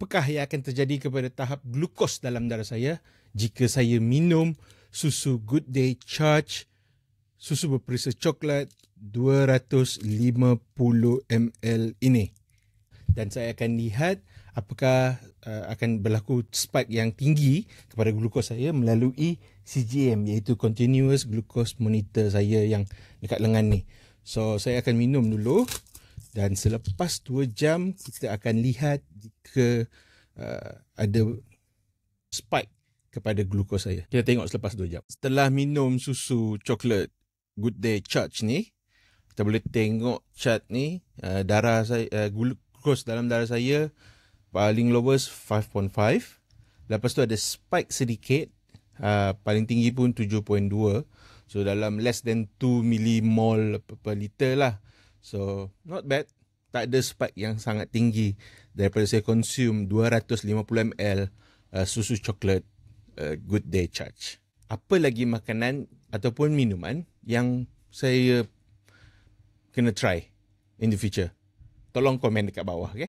apakah yang akan terjadi kepada tahap glukos dalam darah saya jika saya minum susu Good Day Charge, susu berperisa coklat 250 ml ini. Dan saya akan lihat apakah akan berlaku spike yang tinggi kepada glukos saya melalui CGM, iaitu Continuous Glucose Monitor saya yang dekat lengan ni. So saya akan minum dulu dan selepas 2 jam kita akan lihat jika ada spike kepada glukos saya. Kita tengok selepas 2 jam. Setelah minum susu coklat Good Day Charge ni, kita boleh tengok chart ni, darah saya, glukos dalam darah saya paling lowest 5.5. Lepas tu ada spike sedikit, paling tinggi pun 7.2. So dalam less than 2 millimol per liter lah. So not bad. Tak ada spike yang sangat tinggi daripada saya consume 250 ml susu coklat Good Day Charge. Apa lagi makanan ataupun minuman yang saya kena try in the future? Tolong komen dekat bawah, okay?